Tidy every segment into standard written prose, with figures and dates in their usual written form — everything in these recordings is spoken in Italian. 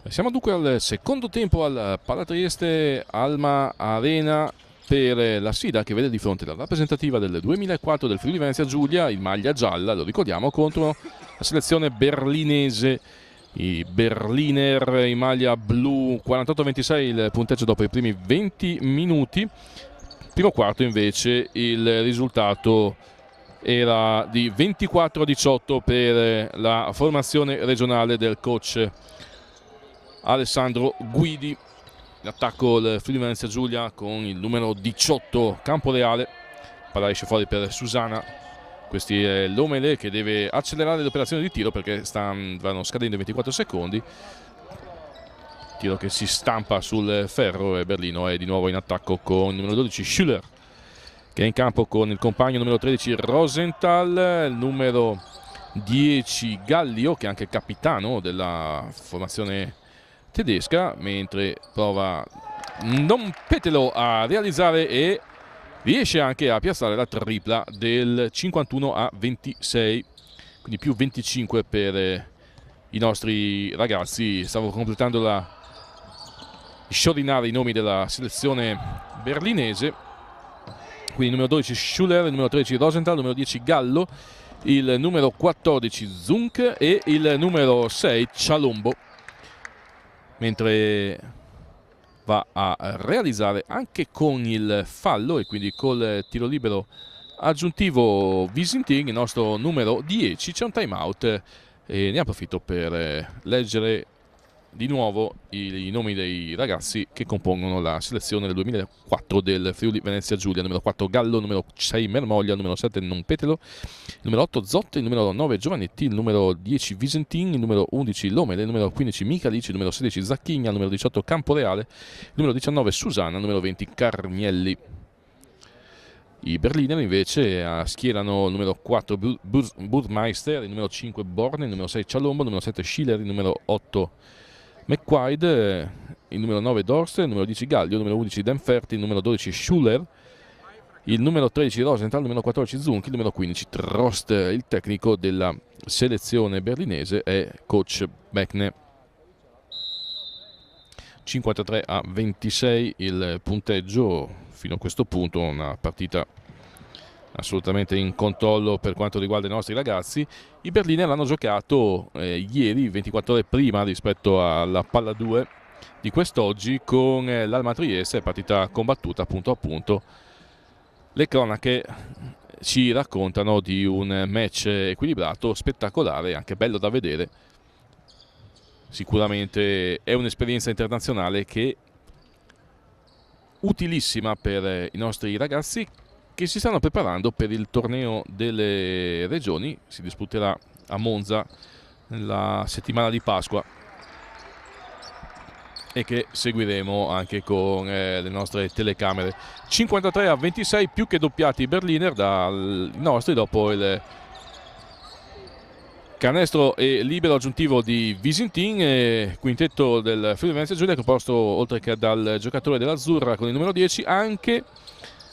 Siamo dunque al secondo tempo al Palatrieste Alma Arena per la sfida che vede di fronte la rappresentativa del 2004 del Friuli Venezia Giulia in maglia gialla, lo ricordiamo, contro la selezione berlinese. I Berliner in maglia blu, 48-26 il punteggio dopo i primi 20 minuti. Primo quarto invece il risultato era di 24-18 per la formazione regionale del coach Alessandro Guidi. In attacco il Friuli Venezia Giulia con il numero 18 Camporeale. Palla esce fuori per Susana. Questi è l'Omele che deve accelerare l'operazione di tiro perché vanno scadendo i 24 secondi. Tiro che si stampa sul ferro e Berlino è di nuovo in attacco con il numero 12 Schüller, che è in campo con il compagno numero 13 Rosenthal, il numero 10 Gallio, che è anche capitano della formazione tedesca, mentre prova non Petelo a realizzare e riesce anche a piazzare la tripla del 51-26, quindi più 25 per i nostri ragazzi. Stavo completando di sciorinare i nomi della selezione berlinese. Quindi il numero 12 Schüller, il numero 13 Rosenthal, il numero 10 Gallo, il numero 14 Zunk e il numero 6 Cialombo, mentre va a realizzare anche con il fallo e quindi col tiro libero aggiuntivo Visintin, il nostro numero 10. C'è un time out e ne approfitto per leggere di nuovo i nomi dei ragazzi che compongono la selezione del 2004 del Friuli Venezia Giulia. Numero 4 Gallo, numero 6 Mermoglia, numero 7 Non Petelo, il numero 8 Zotte, il numero 9 Giovanetti, il numero 10 Visentin, il numero 11 Lomele, il numero 15 Michalici, il numero 16 Zacchigna, il numero 18 Camporeale, il numero 19 Susana, il numero 20 Carnielli. I Berliner invece schierano il numero 4 Burmeister, il numero 5 Borne, il numero 6 Cialombo, il numero 7 Schiller, il numero 8 McQuaid, il numero 9 Dorster, il numero 10 Gaglio, il numero 11 Denferti, il numero 12 Schuller, il numero 13 Rosenthal, il numero 14 Zunchi, il numero 15 Trost. Il tecnico della selezione berlinese è coach Beckne. 53-26 il punteggio fino a questo punto, una partita assolutamente in controllo per quanto riguarda i nostri ragazzi. I Berliner hanno giocato ieri, 24 ore prima rispetto alla palla 2 di quest'oggi, con l'Alma Trieste, partita combattuta punto a punto. Le cronache ci raccontano di un match equilibrato, spettacolare, anche bello da vedere. Sicuramente è un'esperienza internazionale che utilissima per i nostri ragazzi che si stanno preparando per il torneo delle regioni. Si disputerà a Monza nella settimana di Pasqua e che seguiremo anche con le nostre telecamere. 53-26, più che doppiati i Berliner dai nostri dopo il canestro e libero aggiuntivo di Visintin. Quintetto del Friuli Venezia Giulia composto, oltre che dal giocatore dell'Azzurra con il numero 10, anche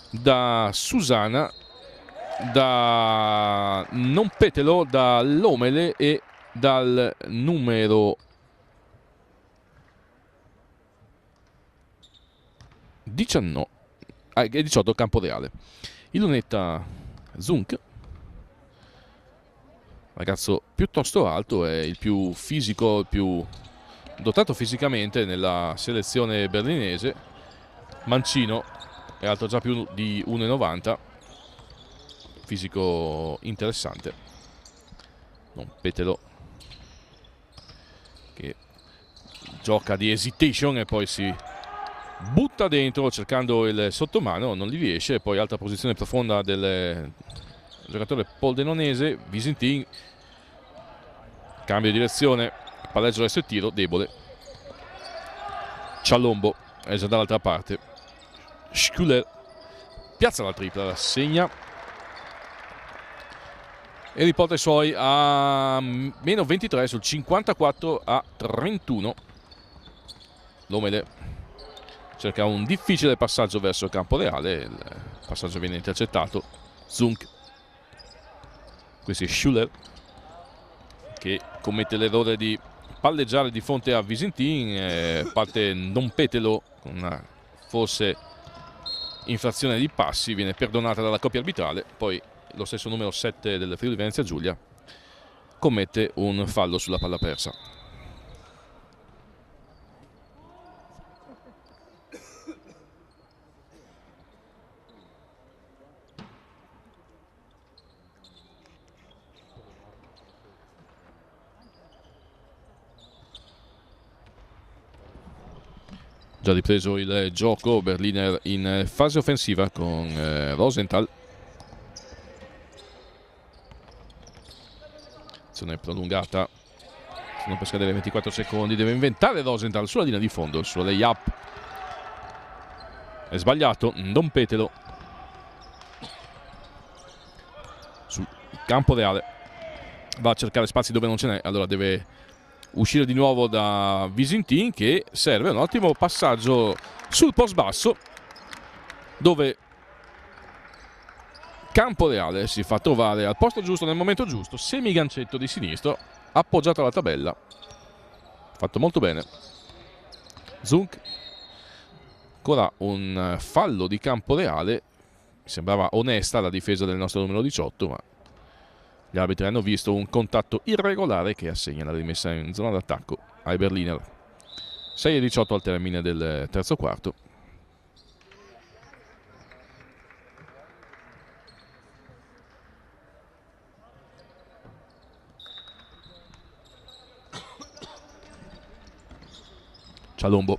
da Susana, da Non Petelo, da Lomele e dal numero 18 Camporeale. Il lunetta Zunk, ragazzo piuttosto alto, è il più fisico, il più dotato fisicamente nella selezione berlinese. Mancino, è alto già più di 1,90, fisico interessante. Non Petelo, che gioca di hesitation e poi si butta dentro cercando il sottomano, non gli riesce. Poi altra posizione profonda del giocatore poldenonese. Visintin, cambio di direzione, palleggio verso il tiro, debole. Cialombo è già dall'altra parte. Schüller piazza la tripla, segna e riporta i suoi a meno 23 sul 54-31. L'Omele cerca un difficile passaggio verso Camporeale, il passaggio viene intercettato. Zunk, questo è Schüller che commette l'errore di palleggiare di fronte a Visintin, parte non Petelo con una forse infrazione di passi, viene perdonata dalla coppia arbitrale, poi lo stesso numero 7 del Friuli Venezia Giulia commette un fallo sulla palla persa. Già ripreso il gioco, Berliner in fase offensiva con Rosenthal. Azione prolungata, sono per scadere 24 secondi, deve inventare Rosenthal sulla linea di fondo, il suo lay-up è sbagliato, Don Petelo sul campo reale, va a cercare spazi dove non ce n'è, allora deve uscire di nuovo da Visintin, che serve un ottimo passaggio sul post basso dove Camporeale si fa trovare al posto giusto nel momento giusto, semigancetto di sinistro appoggiato alla tabella, fatto molto bene. Zunk, ancora un fallo di Camporeale, mi sembrava onesta la difesa del nostro numero 18, ma gli arbitri hanno visto un contatto irregolare che assegna la rimessa in zona d'attacco ai Berliner. 6:18 al termine del terzo quarto. Cialombo.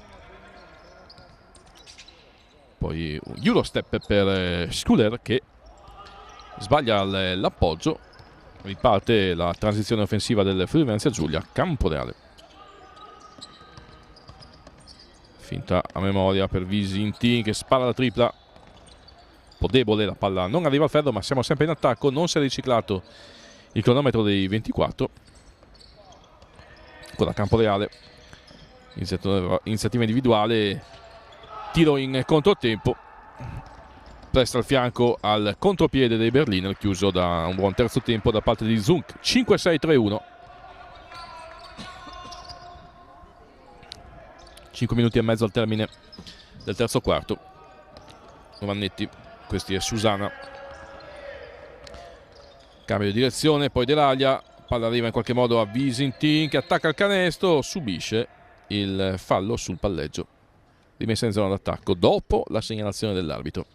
Poi un Eurostep per Schuler che sbaglia l'appoggio. Riparte la transizione offensiva del Friuli Venezia Giulia. Camporeale. Finta a memoria per Visintin che spara la tripla. Un po' debole, la palla non arriva al ferro, ma siamo sempre in attacco. Non si è riciclato il cronometro dei 24. Ancora Camporeale. Iniziativa individuale. Tiro in controtempo. Presta il fianco al contropiede dei Berliner, chiuso da un buon terzo tempo da parte di Zunk. 5-6-3-1. 5 minuti e mezzo al termine del terzo quarto. Vannetti, questi è Susana. Cambio di direzione, poi Delalia. Palla arriva in qualche modo a Visintin che attacca il canestro, subisce il fallo sul palleggio. Rimessa in zona d'attacco dopo la segnalazione dell'arbitro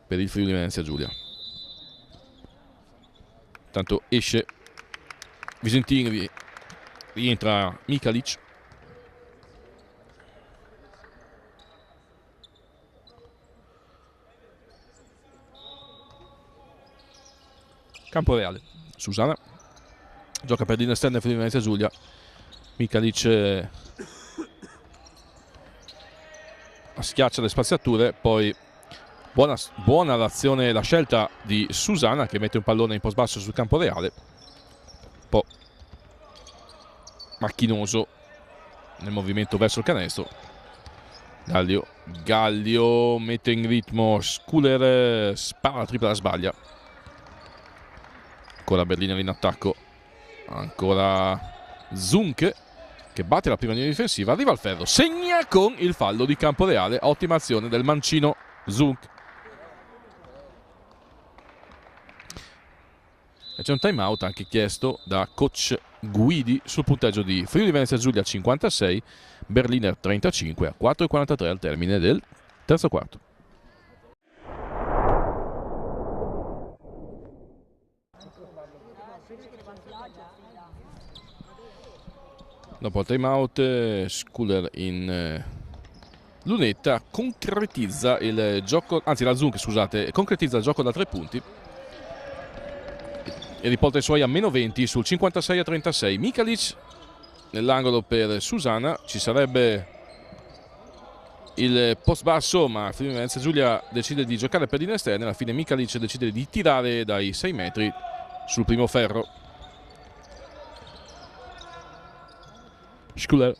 per il Friuli Venezia Giulia. Tanto esce Visintin, rientra Mikalic. Camporeale, Susana gioca per l'inesterno Friuli Venezia Giulia. Mikalic schiaccia le spaziature, poi buona l'azione, la scelta di Susana che mette un pallone in post basso sul campo reale, un po' macchinoso nel movimento verso il canestro. Gallio mette in ritmo Schuler, spara la tripla, la sbaglia. Ancora Berliner in attacco, ancora Zunk che batte la prima linea difensiva, arriva al ferro, segna con il fallo di Camporeale. Ottima azione del mancino Zunk. E c'è un time out anche chiesto da coach Guidi sul punteggio di Friuli Venezia Giulia 56, Berliner 35 a 4:43 al termine del terzo quarto. Dopo il time out, Schuler in lunetta concretizza il gioco, anzi la Zunk, scusate, concretizza il gioco da 3 punti e riporta i suoi a -20 sul 56-36. Mikalic nell'angolo per Susana, ci sarebbe il post basso, ma Friuli Venezia Giulia decide di giocare per linee esterne. Alla fine Mikalic decide di tirare dai 6 metri sul primo ferro. Schuler,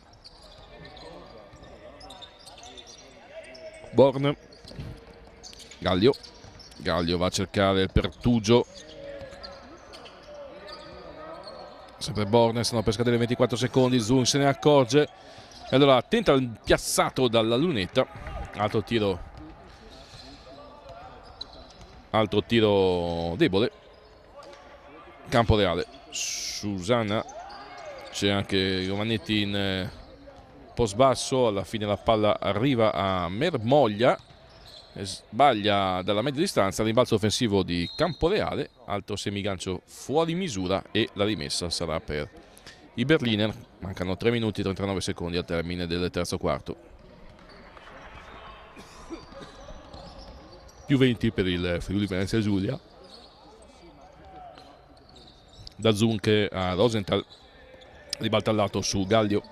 Born, Gallio va a cercare il Pertugio, sempre Borne, stanno per scadere 24 secondi, Zung se ne accorge e allora tenta il piazzato dalla lunetta, altro tiro debole. Camporeale, Susanna, c'è anche Giovannetti in post basso, alla fine la palla arriva a Mermoglia, sbaglia dalla media distanza, rimbalzo offensivo di Camporeale, altro semigancio fuori misura e la rimessa sarà per i Berliner. Mancano 3 minuti e 39 secondi al termine del terzo quarto. Più 20 per il Friuli Venezia Giulia. Da Zunke a Rosenthal, ribalta al lato su Gallio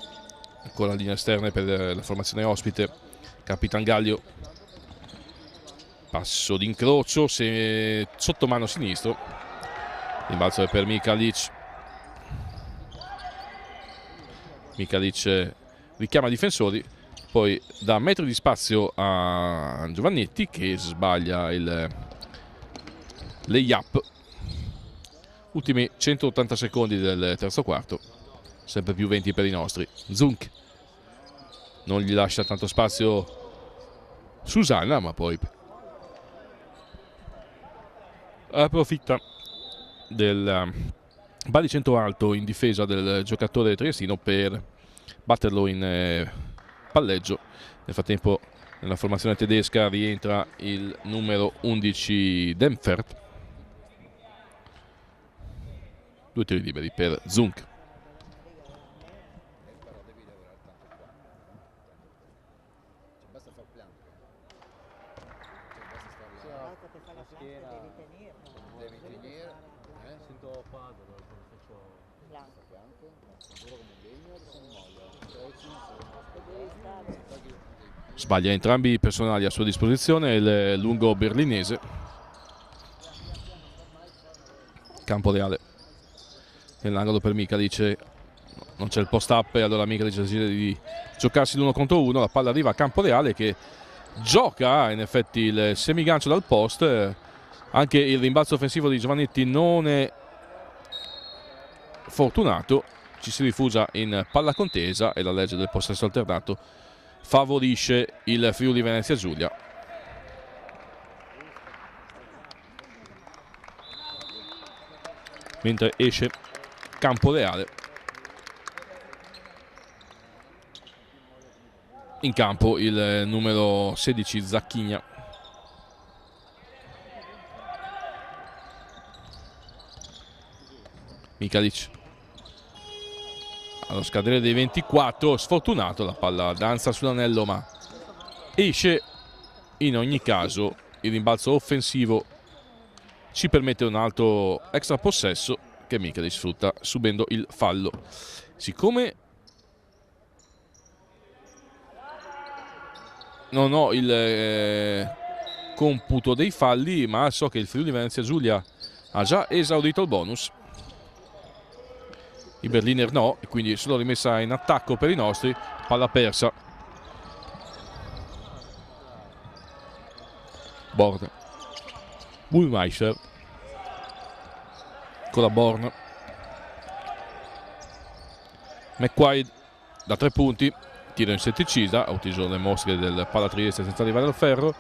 con la linea esterna per la formazione ospite. Capitan Gallio, passo d'incrocio sotto mano sinistro, rimbalzo per Mikalic. Mikalic richiama i difensori, poi dà metri di spazio a Giovannetti che sbaglia il layup. Ultimi 180 secondi del terzo quarto, sempre più 20 per i nostri. Zunk non gli lascia tanto spazio Susanna, ma poi approfitta del baricentro alto in difesa del giocatore triestino per batterlo in palleggio. Nel frattempo nella formazione tedesca rientra il numero 11 Demfert. 2 tiri liberi per Zunk. Sbaglia entrambi i personali a sua disposizione il lungo berlinese. Camporeale nell'angolo per Mikalic, non c'è il post up e allora Mikalic decide di giocarsi l'1 contro 1. La palla arriva a Camporeale che gioca in effetti il semigancio dal post. Anche il rimbalzo offensivo di Giovannetti non è fortunato, ci si rifugia in palla contesa e la legge del possesso alternato favorisce il Friuli Venezia Giulia. Mentre esce Camporeale. In campo il numero 16 Zacchigna. Mikalic allo scadere dei 24, sfortunato, la palla danza sull'anello ma esce. In ogni caso il rimbalzo offensivo ci permette un altro extra possesso che Mikalic sfrutta subendo il fallo. Siccome non ho il computo dei falli, ma so che il Friuli Venezia Giulia ha già esaurito il bonus, i Berliner no, e quindi solo rimessa in attacco per i nostri. Palla persa. Born, Bullmeister con la Born. McQuaid da 3 punti, tiro insetticida, ha ucciso le mosche del Pala Trieste senza arrivare al ferro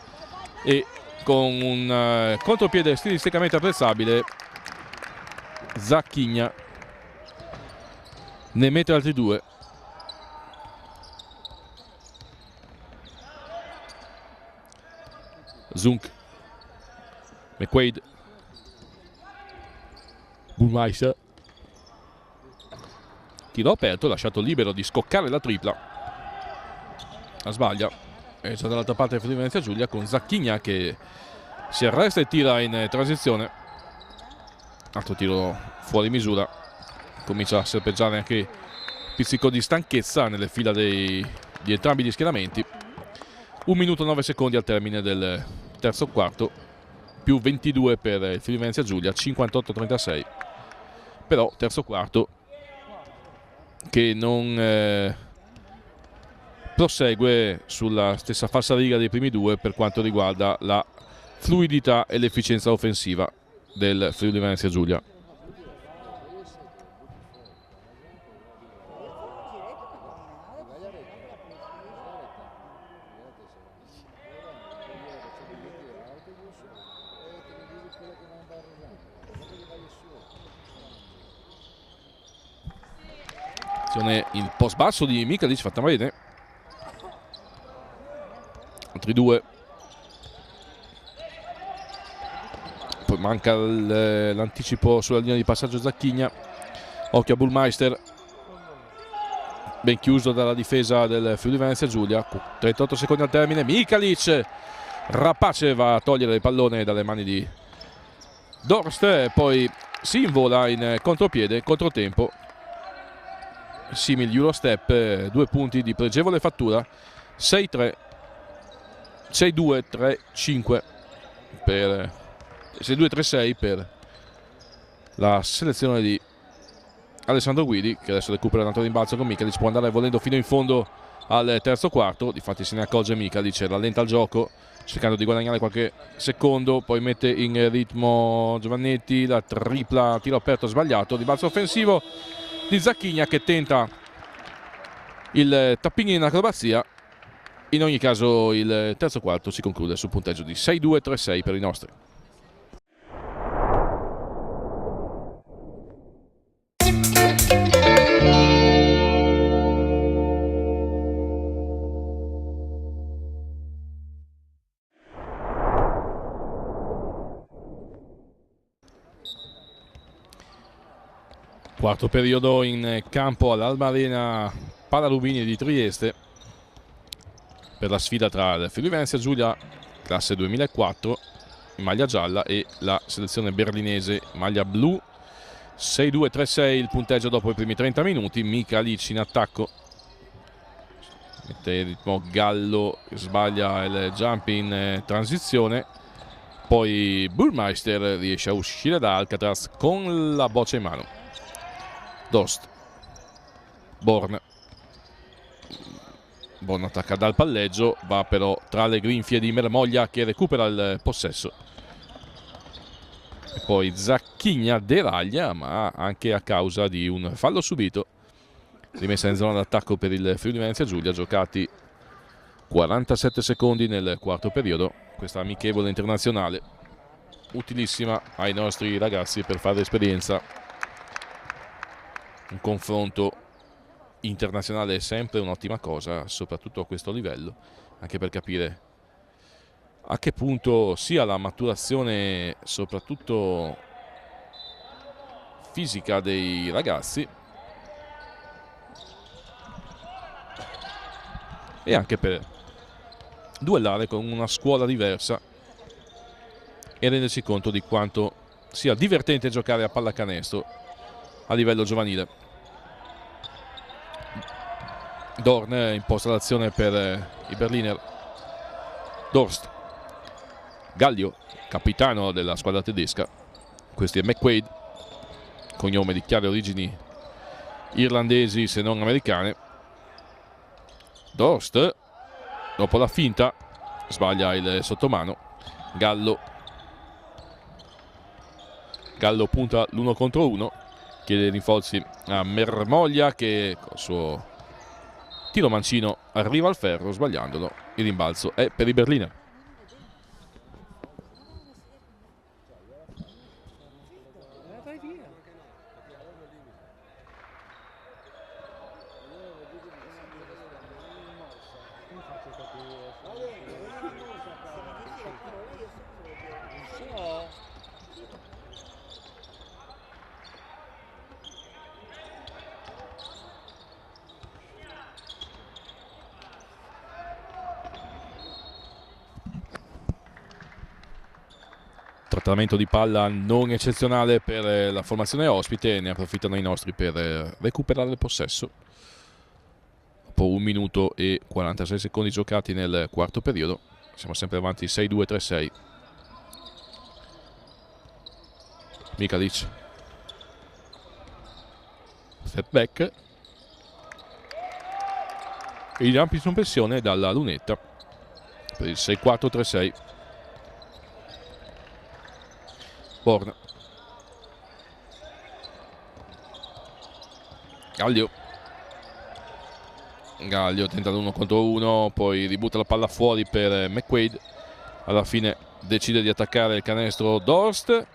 e con un contropiede stilisticamente apprezzabile Zacchigna ne mette altri 2. Zunk, McQuaid, Bullmeister, tiro aperto, lasciato libero di scoccare la tripla. La sbaglia, è già dall'altra parte del Friuli Venezia Giulia con Zacchigna che si arresta e tira in transizione. Altro tiro fuori misura. Comincia a serpeggiare anche pizzico di stanchezza nelle fila di entrambi gli schieramenti. 1 minuto e 9 secondi al termine del terzo quarto, più 22 per il Friuli Venezia Giulia, 58-36. Però terzo quarto che non prosegue sulla stessa falsariga dei primi 2 per quanto riguarda la fluidità e l'efficienza offensiva del Friuli Venezia Giulia. Il post basso di Mikalic fatta bene. Altri due. Poi manca l'anticipo sulla linea di passaggio Zacchigna. Occhio a Burmeister, ben chiuso dalla difesa del Friuli Venezia Giulia. 38 secondi al termine. Mikalic, rapace, va a togliere il pallone dalle mani di Dorst e poi si invola in contropiede, controtempo, simil Eurostep. 2 punti di pregevole fattura. 6-3, 6-2, 3-5 per 6-2-3-6 per la selezione di Alessandro Guidi, che adesso recupera un altro rimbalzo con Mikalic. Può andare volendo fino in fondo al terzo quarto. Difatti se ne accorge Mikalic, rallenta il gioco cercando di guadagnare qualche secondo, poi mette in ritmo Giovannetti, la tripla, tiro aperto sbagliato, rimbalzo offensivo di Zacchigna che tenta il tapping in acrobazia. In ogni caso il terzo quarto si conclude sul punteggio di 6-2-3-6 per i nostri. Quarto periodo in campo all'Alma Arena Palarubini di Trieste per la sfida tra il Friuli Venezia Giulia classe 2004 in maglia gialla e la selezione berlinese maglia blu. 6-2-3-6 il punteggio dopo i primi 30 minuti. Mikalic in attacco, mette il ritmo Gallo, sbaglia il jump in transizione, poi Burmeister riesce a uscire da Alcatraz con la boccia in mano. Dost, Born attacca dal palleggio, va però tra le grinfie di Mermoglia che recupera il possesso. E poi Zacchigna deraglia, ma anche a causa di un fallo subito. Rimessa in zona d'attacco per il Friuli Venezia Giulia, giocati 47 secondi nel quarto periodo. Questa amichevole internazionale utilissima ai nostri ragazzi per fare esperienza. Un confronto internazionale è sempre un'ottima cosa, soprattutto a questo livello, anche per capire a che punto sia la maturazione, soprattutto fisica, dei ragazzi e anche per duellare con una scuola diversa e rendersi conto di quanto sia divertente giocare a pallacanestro a livello giovanile. Dorn imposta l'azione per i Berliner. Dorst, Gallio, capitano della squadra tedesca. Questi è McQuaid, cognome di chiare origini irlandesi se non americane. Dorst, dopo la finta, sbaglia il sottomano. Gallo punta l'1 contro 1, chiede rinforzi a Mermoglia che col suo tiro mancino arriva al ferro sbagliandolo. Il rimbalzo è per i Berliner. Trattamento di palla non eccezionale per la formazione ospite, ne approfittano i nostri per recuperare il possesso. Dopo 1 minuto e 46 secondi giocati nel quarto periodo, siamo sempre avanti 6-2-3-6. Mikalic, step back, e i jump in sospensione dalla lunetta per il 6-4-3-6. Born, Gallio tenta l'1 contro 1, poi ributta la palla fuori per McQuaid. Alla fine decide di attaccare il canestro Dorst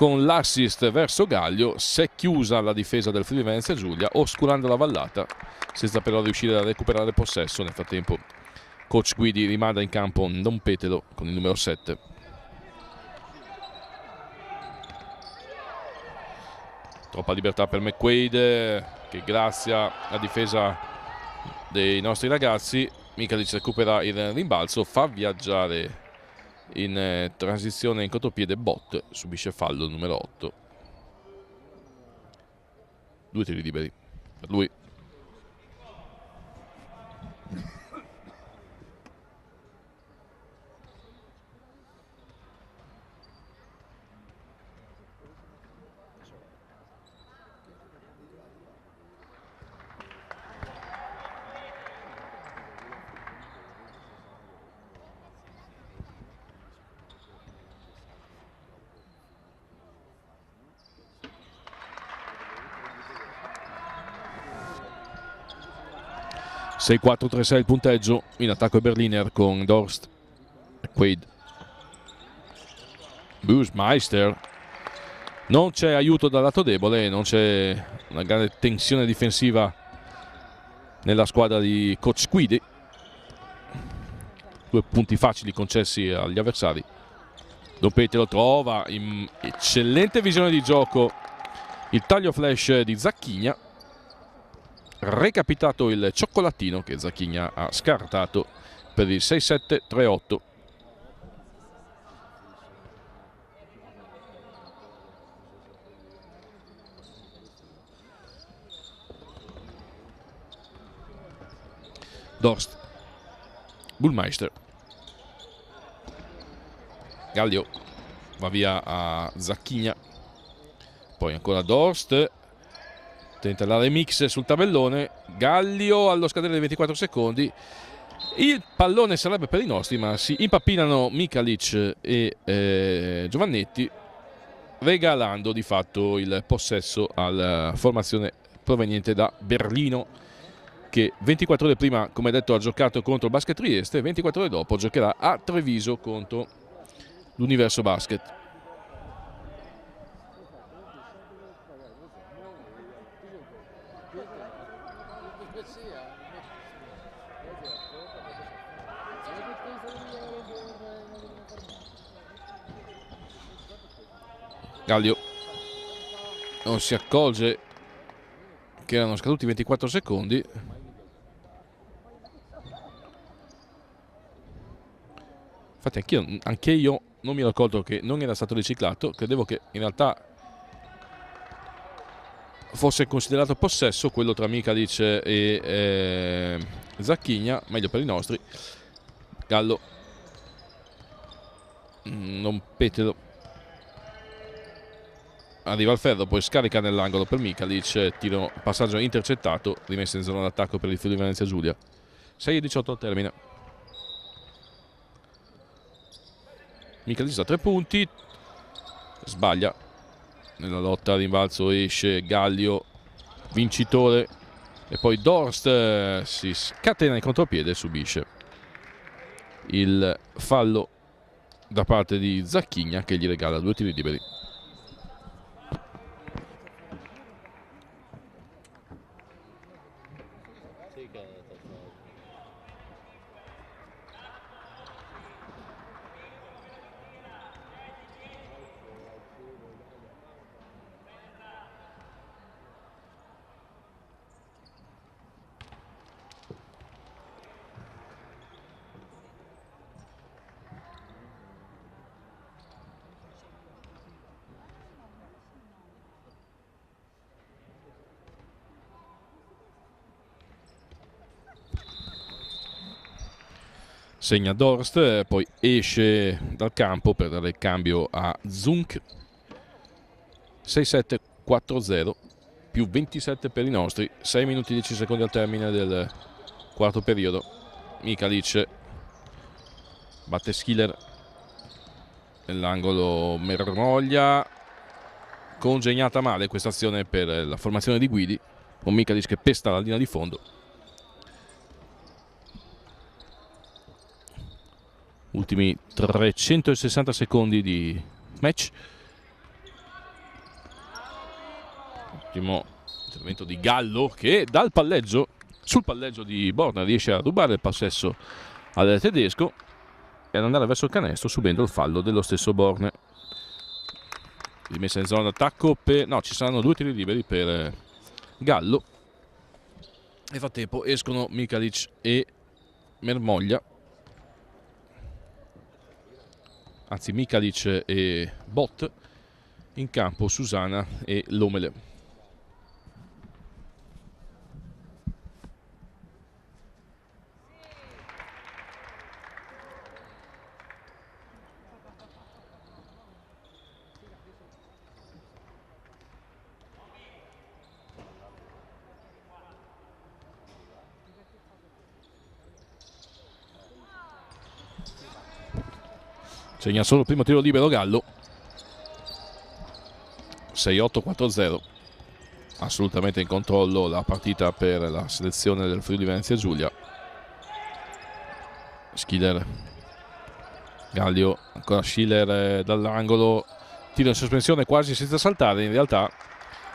con l'assist verso Gaglio. Si è chiusa la difesa del Friuli Venezia Giulia, oscurando la vallata, senza però riuscire a recuperare possesso. Nel frattempo coach Guidi rimanda in campo Don Petelo con il numero 7. Troppa libertà per McQuaid, che grazie alla difesa dei nostri ragazzi, Michalic recupera il rimbalzo, fa viaggiare in transizione in contropiede Bott, subisce fallo numero 8. 2 tiri liberi per lui. (6-4, 3-6) il punteggio. In attacco Berliner con Dorst, Quaid, Buschmeister. Non c'è aiuto dal lato debole, non c'è una grande tensione difensiva nella squadra di coach Guidi. 2 punti facili concessi agli avversari. Don Petelo trova in eccellente visione di gioco il taglio flash di Zacchigna. Recapitato il cioccolatino che Zacchigna ha scartato per il 6-7, 3-8. Dorst, Bullmeister, Gaglio va via a Zacchigna, poi ancora Dorst, tenta la remix sul tabellone, Gaglio allo scadere dei 24 secondi, il pallone sarebbe per i nostri, ma si impappinano Michalic e Giovannetti, regalando di fatto il possesso alla formazione proveniente da Berlino, che 24 ore prima, come detto, ha giocato contro il Basket Trieste, e 24 ore dopo giocherà a Treviso contro l'Universo Basket. Gaglio non si accorge che erano scaduti 24 secondi. Infatti anche io non mi ero accorto che non era stato riciclato, credevo che in realtà fosse considerato possesso quello tra Michalic e Zacchigna, meglio per i nostri. Gallo, non Petelo, arriva al ferro, poi scarica nell'angolo per Michalic, tiro, passaggio intercettato, rimessa in zona d'attacco per il Friuli Venezia Giulia. 6-18 al termine. Michalic a 3 punti, sbaglia nella lotta a rimbalzo, esce Gaglio vincitore, e poi Dorst si scatena in contropiede e subisce il fallo da parte di Zacchigna, che gli regala 2 tiri liberi. Segna Dorst, poi esce dal campo per dare il cambio a Zunk. 6-7, 4-0, più 27 per i nostri. 6 minuti e 10 secondi al termine del quarto periodo. Michalic batte Schiller nell'angolo, Mermoglia. Congegnata male questa azione per la formazione di Guidi, con Michalic che pesta la linea di fondo. Ultimi 360 secondi di match. Ottimo intervento di Gallo che dal palleggio, sul palleggio di Borna, riesce a rubare il possesso al tedesco e ad andare verso il canestro, subendo il fallo dello stesso Borne. Rimessa in zona d'attacco no, ci saranno 2 tiri liberi per Gallo. Nel frattempo escono Mikalic e Mermoglia, anzi Mikalic e Bot, in campo Susana e Lomele. Segna solo il primo tiro libero Gallo. 6-8-4-0. Assolutamente in controllo la partita per la selezione del Friuli Venezia Giulia. Schiller, Gallio, ancora Schiller dall'angolo, tiro in sospensione quasi senza saltare. In realtà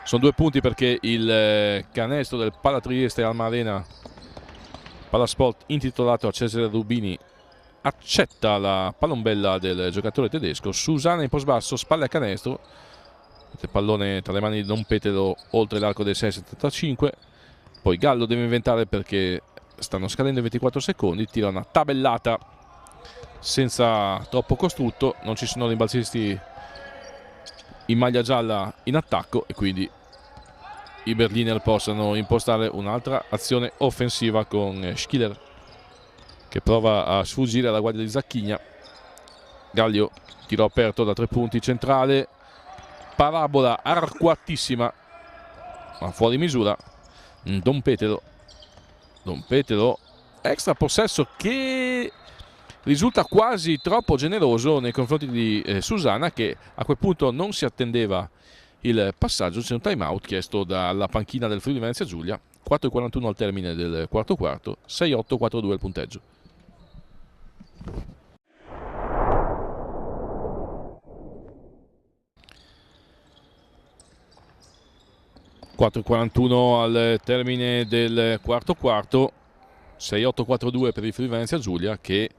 sono 2 punti perché il canestro del Palatrieste Alma Arena Palasport, intitolato a Cesare Rubini, accetta la palombella del giocatore tedesco. Susana in post basso, spalle a canestro, il pallone tra le mani di Don Petero oltre l'arco dei 6,75. Poi Gallo deve inventare perché stanno scadendo i 24 secondi, tira una tabellata senza troppo costrutto, non ci sono rimbalzisti in maglia gialla in attacco e quindi i Berliner possono impostare un'altra azione offensiva con Schiller che prova a sfuggire alla guardia di Zacchigna. Gallio, tiro aperto da 3 punti, centrale, parabola arcuatissima ma fuori misura. Don Petero, extra possesso che risulta quasi troppo generoso nei confronti di Susana, che a quel punto non si attendeva il passaggio. C'è un time out chiesto dalla panchina del Friuli Venezia Giulia. 4,41 al termine del quarto quarto, 6-8-4-2 il punteggio. (4:41 al termine del quarto quarto), 6-8-4-2 per il Friuli Venezia Giulia, che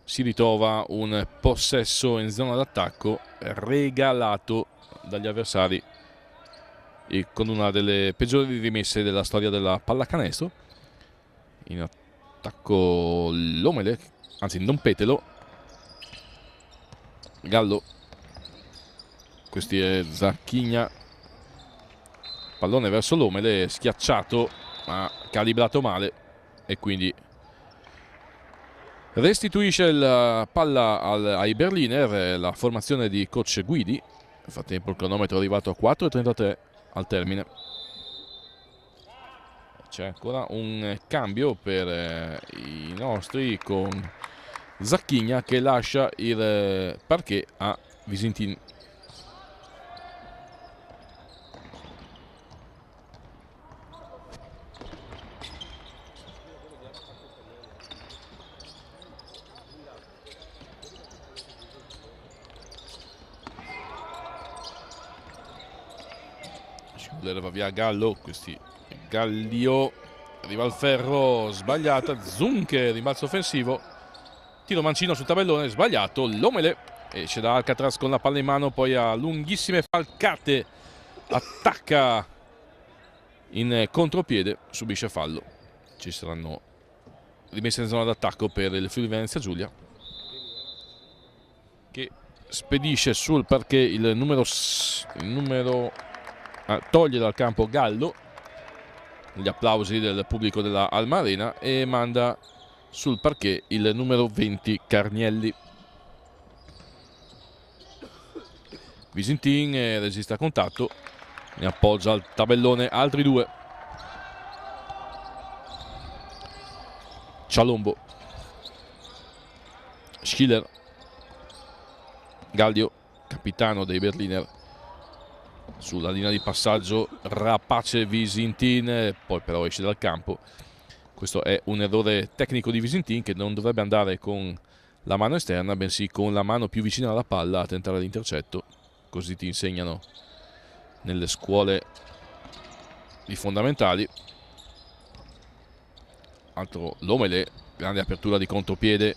si ritrova un possesso in zona d'attacco regalato dagli avversari e con una delle peggiori rimesse della storia della pallacanestro. In attacco Lomele, anzi Don Petelo, Gallo, questi è Zacchigna, pallone verso Lomele, schiacciato ma calibrato male e quindi restituisce la palla ai Berliner la formazione di coach Guidi. Nel frattempo il cronometro è arrivato a 4,33 al termine. C'è ancora un cambio per i nostri con Zacchigna che lascia il parquet a Visintin. Va via Gallo, questi Gallio, arriva al ferro, sbagliata, Zunche, rimbalzo offensivo, tiro mancino sul tabellone, sbagliato, Lomele esce da Alcatraz con la palla in mano, poi a lunghissime falcate attacca in contropiede, subisce fallo. Ci saranno rimesse in zona d'attacco per il Friuli Venezia Giulia, che spedisce sul parquet il numero toglie dal campo Gallo, gli applausi del pubblico della Alma Arena, e manda sul parquet il numero 20 Carnielli. Visintin resiste a contatto, ne appoggia al tabellone altri 2. Cialombo, Schiller, Gallio, capitano dei Berliner, sulla linea di passaggio rapace Visintin, poi però esce dal campo. Questo è un errore tecnico di Visintin, che non dovrebbe andare con la mano esterna bensì con la mano più vicina alla palla a tentare l'intercetto. Così ti insegnano nelle scuole di fondamentali. Altro Lomele, grande apertura di contropiede,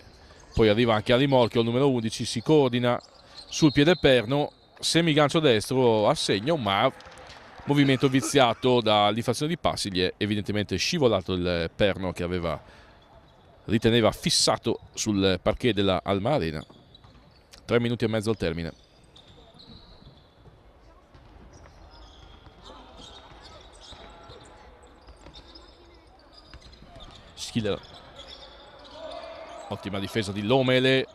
poi arriva anche a rimorchio il numero 11, si coordina sul piede perno, semigancio destro a segno, ma movimento viziato dall'infrazione di passi, gli è evidentemente scivolato il perno che riteneva fissato sul parquet della Alma Arena. 3 minuti e mezzo al termine. Schiller, ottima difesa di Lomele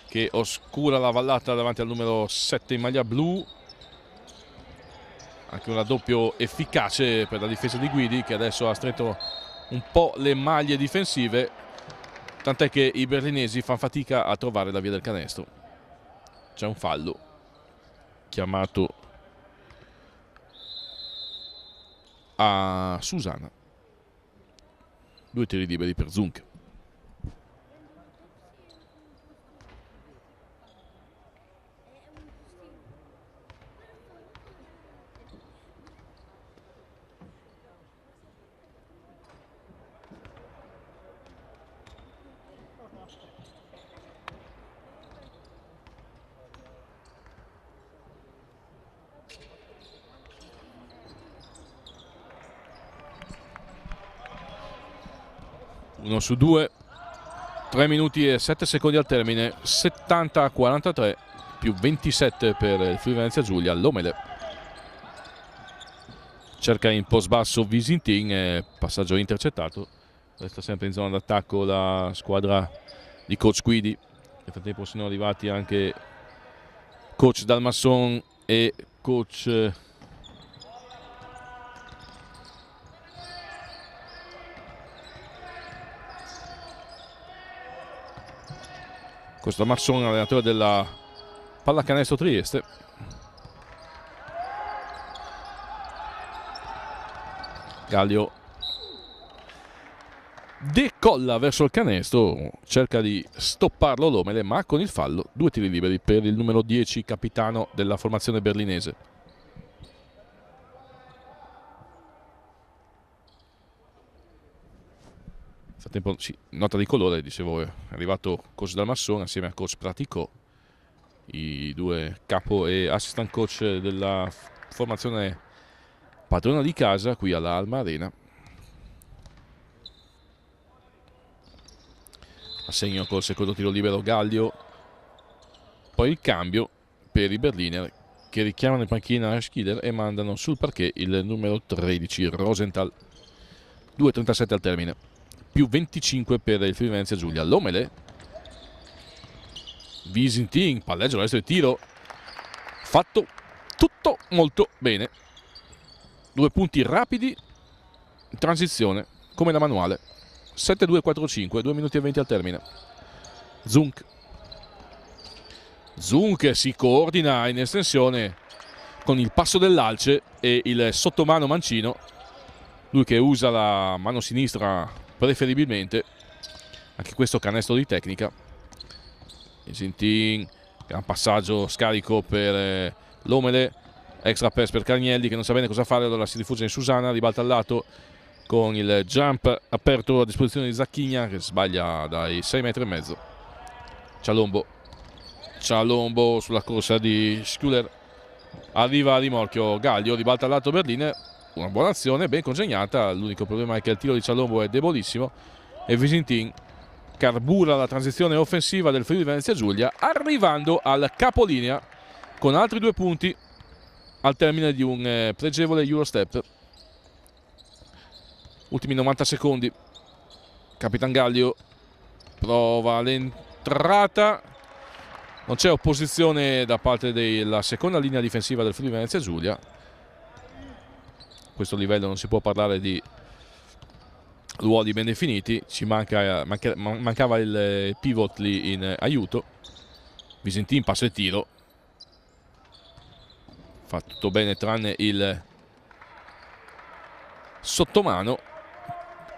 che oscura la vallata davanti al numero 7 in maglia blu. Anche un raddoppio efficace per la difesa di Guidi, che adesso ha stretto un po' le maglie difensive, tant'è che i berlinesi fanno fatica a trovare la via del canestro. C'è un fallo chiamato a Susanna. 2 tiri liberi per Zunk. Uno su 2, 3 minuti e 7 secondi al termine, 70-43 più 27 per il Friuli Venezia Giulia. Lomele cerca in post basso Visintin, passaggio intercettato. Resta sempre in zona d'attacco la squadra di coach Guidi. Nel frattempo sono arrivati anche coach Dalmasson e coach questo Dalmasson, allenatore della Pallacanestro Trieste. Gallio decolla verso il canestro, cerca di stopparlo Lomele, ma con il fallo 2 tiri liberi per il numero 10, capitano della formazione berlinese. Nel frattempo, sì, nota di colore, dicevo, è arrivato coach Dalmasson assieme a coach Praticò, i 2 capo e assistant coach della formazione padrona di casa qui alla Alma Arena. A segno col secondo tiro libero Gallio, poi il cambio per i Berliner che richiamano in panchina Schiller e mandano sul parquet il numero 13 Rosenthal. 2:37 al termine, più 25 per il Friuli Venezia Giulia. Lomele, Visintin, palleggio all'estero di tiro, fatto tutto molto bene. 2 punti rapidi in transizione come da manuale. 7-2-4-5, 2 minuti e 20 al termine. Zunk si coordina in estensione con il passo dell'alce e il sottomano mancino, lui che usa la mano sinistra preferibilmente. Anche questo canestro di tecnica. Visintin, gran passaggio scarico per Lomele, extra pass per Carnielli che non sa bene cosa fare, allora si rifugia in Susanna, ribalta al lato con il jump aperto a disposizione di Zacchigna che sbaglia dai 6,5 metri. Cialombo sulla corsa di Schüller, arriva a rimorchio Gallio, ribalta al lato Berliner, una buona azione ben congegnata. L'unico problema è che il tiro di Cialombo è debolissimo e Visintin carbura la transizione offensiva del Friuli Venezia Giulia, arrivando al capolinea con altri 2 punti al termine di un pregevole Eurostep. Ultimi 90 secondi. Capitan Gallio prova l'entrata, non c'è opposizione da parte della seconda linea difensiva del Friuli Venezia Giulia. A questo livello non si può parlare di ruoli ben definiti, ci mancava il pivot lì in aiuto. Visintin passa il tiro, fa tutto bene tranne il sottomano.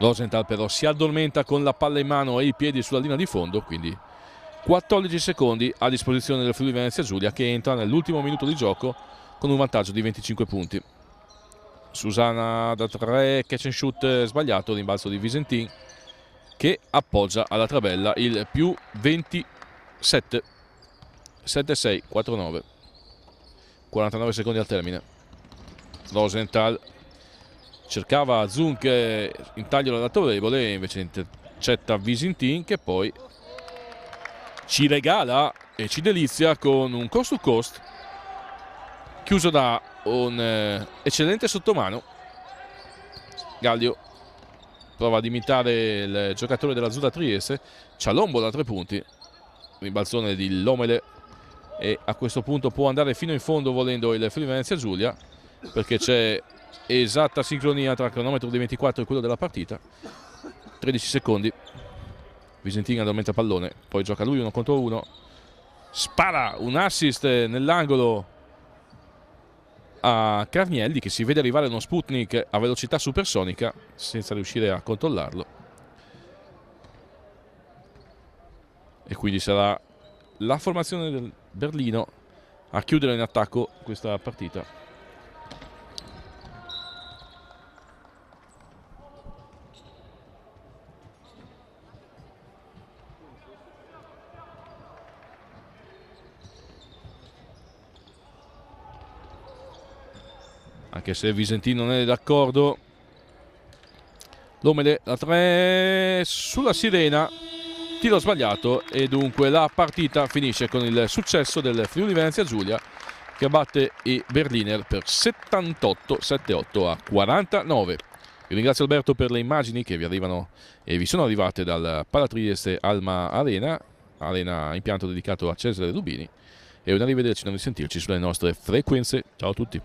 Rosenthal però si addormenta con la palla in mano e i piedi sulla linea di fondo, quindi 14 secondi a disposizione del Friuli Venezia Giulia che entra nell'ultimo minuto di gioco con un vantaggio di 25 punti. Susanna da 3, catch and shoot sbagliato, rimbalzo di Visentin che appoggia alla tabella il più 27, 7-6, 4-9, 49 secondi al termine. Rosenthal cercava Zunk in taglio dall'autorevole, invece intercetta Visentin che poi ci regala e ci delizia con un coast to coast chiuso da un eccellente sottomano. Gallio prova ad imitare il giocatore dell'Azzurra Trieste, Cialombo da 3 punti, rimbalzone di Lomele, e a questo punto può andare fino in fondo volendo il Friuli Venezia Giulia, perché c'è esatta sincronia tra il cronometro dei 24 e quello della partita. 13 secondi, Visentin addormenta pallone, poi gioca lui 1 contro 1, spara un assist nell'angolo a Carnielli, che si vede arrivare uno Sputnik a velocità supersonica senza riuscire a controllarlo, e quindi sarà la formazione del Berlino a chiudere in attacco questa partita. Anche se Visentin non è d'accordo, Lomele da 3 sulla sirena, tiro sbagliato, e dunque la partita finisce con il successo del Friuli Venezia Giulia, che batte i Berliner per 78-78 a 49. Vi ringrazio Alberto per le immagini che vi arrivano e vi sono arrivate dal Palatrieste Alma Arena, impianto dedicato a Cesare Rubini, e un arrivederci, non risentirci sulle nostre frequenze. Ciao a tutti.